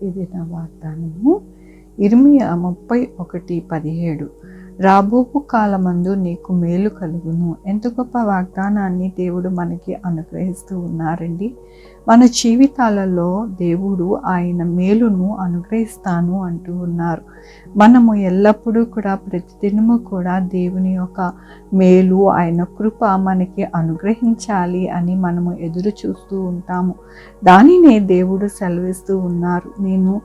ఇది నా వాగ్దానము. ఇర్మియా 31:17. రాబోవు కాలమందు నీకు మేలు కలుగును. ఎంత గొప్ప వాగ్దానాన్ని దేవుడు మనకి అనుగ్రహిస్తూ ఉన్నారండి. మన జీవితాలలో దేవుడు ఆయన మేలును అనుగ్రహిస్తాను అంటూ ఉన్నారు. మనము ఎల్లప్పుడూ కూడా ప్రతిదినము కూడా దేవుని యొక్క మేలు, ఆయన కృప మనకి అనుగ్రహించాలి అని మనము ఎదురు చూస్తూ ఉంటాము. దానినే దేవుడు సెలవిస్తూ ఉన్నారు. నేను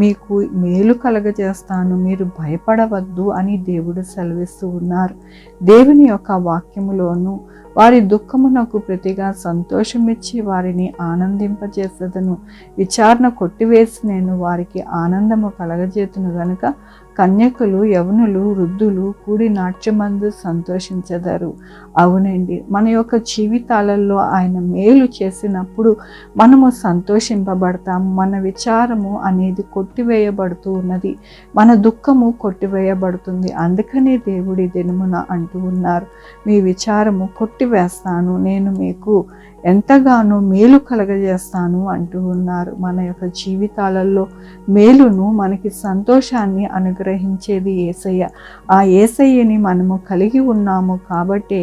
మీకు మేలు కలగజేస్తాను, మీరు భయపడవద్దు అని దేవుడు సెలవిస్తూ ఉన్నారు. దేవుని యొక్క వాక్యములోను వారి దుఃఖమునకు ప్రతిగా సంతోషమిచ్చి వారిని ఆనందింపజేసేదను. విచారణ కొట్టివేసి నేను వారికి ఆనందము కలగజేతును గనుక కన్యకులు, యవనులు, వృద్ధులు కూడి నాట్యమందు సంతోషించెదరు. అవునండి, మన యొక్క జీవితాలలో ఆయన మేలు చేసినప్పుడు మనము సంతోషింపబడతాము. మన విచారము అనేది కొట్టివేయబడుతూ ఉన్నది, మన దుఃఖము కొట్టివేయబడుతుంది. అందుకనే దేవుడి దినమున అంటూ ఉన్నారు, మీ విచారము కొట్టివేస్తాను, నేను మీకు ఎంతగానో మేలు కలగజేస్తాను అంటూ ఉన్నారు. మన యొక్క జీవితాలలో మేలును, మనకి సంతోషాన్ని అనుగ్రహించేది యేసయ్య. ఆ యేసయ్యని మనము కలిగి ఉన్నాము కాబట్టి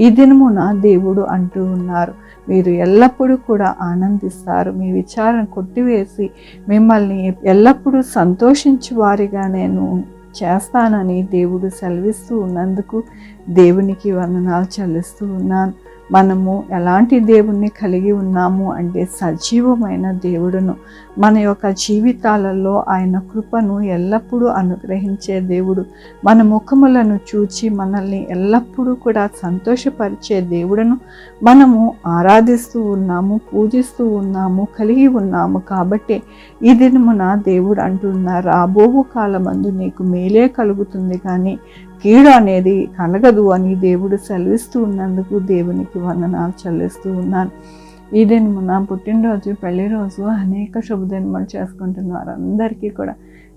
ఈ దినమున దేవుడు అంటూ ఉన్నారు, మీరు ఎల్లప్పుడూ కూడా ఆనందిస్తారు, మీ విచారం కొట్టివేసి మిమ్మల్ని ఎల్లప్పుడూ సంతోషించు వారిగా నేను చేస్తానని దేవుడు సెలవిస్తూ ఉన్నందుకు దేవునికి వందనాలు చెల్లిస్తూ ఉన్నాను. మనము ఎలాంటి దేవుణ్ణి కలిగి ఉన్నాము అంటే సజీవమైన దేవుడును. మన యొక్క జీవితాలలో ఆయన కృపను ఎల్లప్పుడూ అనుగ్రహించే దేవుడు. మన ముఖములను చూచి మనల్ని ఎల్లప్పుడూ కూడా సంతోషపరిచే దేవుడును మనము ఆరాధిస్తూ ఉన్నాము, పూజిస్తూ ఉన్నాము, కలిగి ఉన్నాము. కాబట్టి ఈ దినమున దేవుడు అంటున్నారు, రాబోవు కాలమందు నీకు మేలే కలుగుతుంది కానీ కీడు అనేది కలగదు అని దేవుడు సెలవిస్తూ ఉన్నందుకు దేవునికి వందనాలు చెల్లిస్తూ ఉన్నాను. ఈ దినమున పుట్టినరోజు, పెళ్లి రోజు అనేక శుభదినములు చేసుకుంటున్నారు. అందరికీ కూడా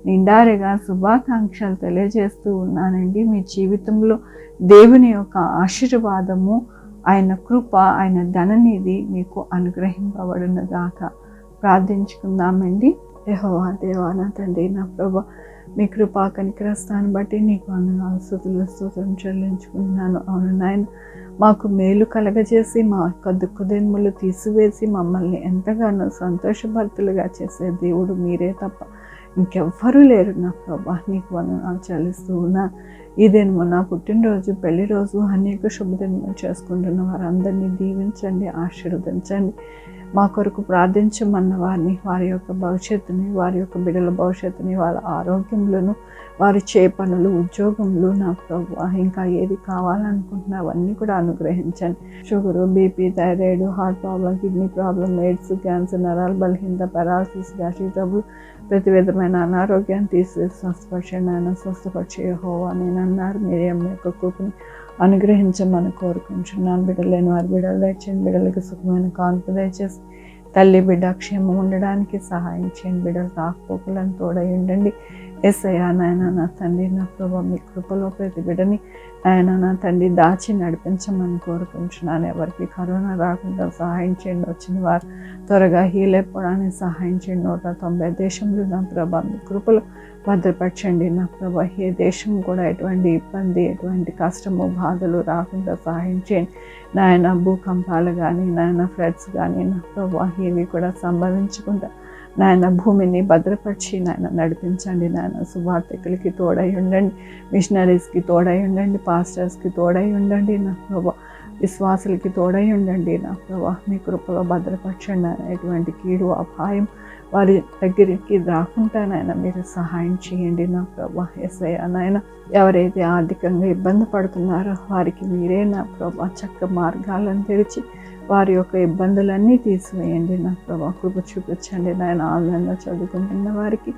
నిండారిగా శుభాకాంక్షలు తెలియజేస్తూ ఉన్నానండి. మీ జీవితంలో దేవుని యొక్క ఆశీర్వాదము, ఆయన కృప, ఆయన ధననిధి మీకు అనుగ్రహింపబడును గాక. ప్రార్థించుకుందామండి. యెహోవా దేవా, నా తండ్రి, నా ప్రభువా, మీ కృపా కనికరస్తాన్ని బట్టి నీకు వందనాలు, స్తుతులు, స్తోత్రం చెల్లించుకుంటున్నాను. అవును నాయన, మాకు మేలు కలగజేసి మా యొక్క దుఃఖదినములు తీసివేసి మమ్మల్ని ఎంతగానో సంతోషభరితులుగా చేసే దేవుడు మీరే తప్ప ఇంకెవ్వరూ లేరు నా ప్రభా. నీకు వందనాలు చెల్లిస్తూ ఉన్నా. ఈ దినము నా పుట్టినరోజు, పెళ్లి రోజు అనేక శుభదినములు చేసుకుంటున్న వారందరినీ దీవించండి, ఆశీర్వదించండి. మా కొరకు ప్రార్థించమన్న వారిని, వారి యొక్క భవిష్యత్తుని, వారి యొక్క బిడ్డల భవిష్యత్తుని, వాళ్ళ ఆరోగ్యంలోను, వారి పనులు, ఉద్యోగంలో నా ప్రభు ఇంకా ఏది కావాలనుకుంటున్నా అవన్నీ కూడా అనుగ్రహించండి. Sugar, BP, thyroid, heart problem, kidney problem, AIDS, cancer, నరాల బలహీనత, పారాలసిస్, గ్యాస్ట్రిక్ ట్రబుల్, ప్రతి విధమైన అనారోగ్యాన్ని తీసి స్వస్థపరిచండి. ఆయన స్వస్థపరిచే యెహోవా నేను అన్నారు. మీరే మీ యొక్క కృపని అనుగ్రహించమని కోరుకుంటున్నాను. బిడ్డలు లేని వారి బిడ్డలు దయచేయండి, బిడ్డలకి సుఖమైన కాన్పు దయచేసి తల్లి బిడ్డ క్షేమం ఉండడానికి సహాయం చేయండి. బిడ్డలు రాకపోకలను తోడై ఉండండి. యేసయ్యా నాయన, నా తండ్రి, నా ప్రభా, మీ కృపలో ప్రతి బిడ్డని ఆయన నా తండ్రి దాచి నడిపించమని కోరుకుంటున్నాను. ఎవరికి కరోనా రాకుండా సహాయం చేయండి. వచ్చిన వారు త్వరగా హీల్ అయిపోవడానికి సహాయం చేయండి. 190 దేశంలో నా ప్రభా మీ కృపలో భద్రపరచండి. నా ప్రభా, ఏ దేశం కూడా ఎటువంటి ఇబ్బంది, ఎటువంటి కష్టము, బాధలు రాకుండా సహాయం చేయండి. నాయన భూకంపాలు కానీ, నాయన ఫ్లడ్స్ కానీ నా ప్రభా ఏవి కూడా సంభవించకుండా నాయన భూమిని భద్రపరిచి నాయన నడిపించండి. నాయన సువార్థికులకి తోడై ఉండండి, మిషనరీస్కి తోడై ఉండండి, పాస్టర్స్కి తోడై ఉండండి. నా ప్రభా విశ్వాసులకి తోడై ఉండండి. నా ప్రభా మీ కృపలో భద్రపరచండి. నాయన ఎటువంటి కీడు, అపాయం వారి దగ్గరికి రాకుండానైనా మీరు సహాయం చేయండి. నా ప్రభా యేసయ్యా నాయన, ఎవరైతే ఆర్థికంగా ఇబ్బంది పడుతున్నారో వారికి మీరే నా ప్రభా చక్క మార్గాలను తెరిచి వారి యొక్క ఇబ్బందులన్నీ తీసివేయండి. నా ప్రభా కృప చూపించండి. నాయన ఆన్లైన్లో చదువుకుంటున్న వారికి,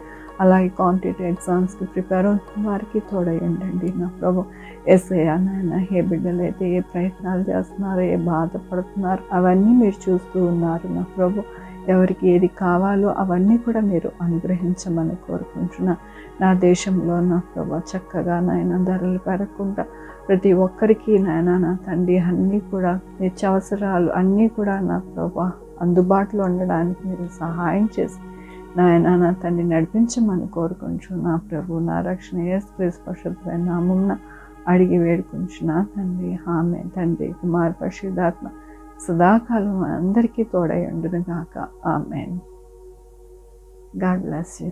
అలాగే కాంపిటేటివ్ ఎగ్జామ్స్కి ప్రిపేర్ అవుతున్న వారికి తోడై ఉండండి. నా ప్రభు యేసయ్యా నాయన, ఏ బిడ్డలు అయితే ఏ ప్రయత్నాలు చేస్తున్నారో, ఏ బాధపడుతున్నారో అవన్నీ మీరు చూస్తూ ఉన్నారు. నా ప్రభు ఎవరికి ఏది కావాలో అవన్నీ కూడా మీరు అనుగ్రహించమని కోరుకుంటున్నా. నా దేశంలో నా ప్రభా చక్కగా నాయన ధరలు పెరగకుండా ప్రతి ఒక్కరికి నాయన నా తండ్రి అన్నీ కూడా నిత్యావసరాలు అన్నీ కూడా నా ప్రభా అందుబాటులో ఉండడానికి మీరు సహాయం చేసి నాయన నా తండ్రి నడిపించమని కోరుకుంటూ నా ప్రభు నా రక్షణ యేసుక్రీస్తు పరిశుద్ధమైన నామమున అడిగి వేడుకుంటున్నా తండ్రి. ఆమె తండ్రి కుమార్ పరిశుద్ధాత్మ సదాకాలం అందరికీ తోడై ఉండును గాక. ఆమెన్. God bless you.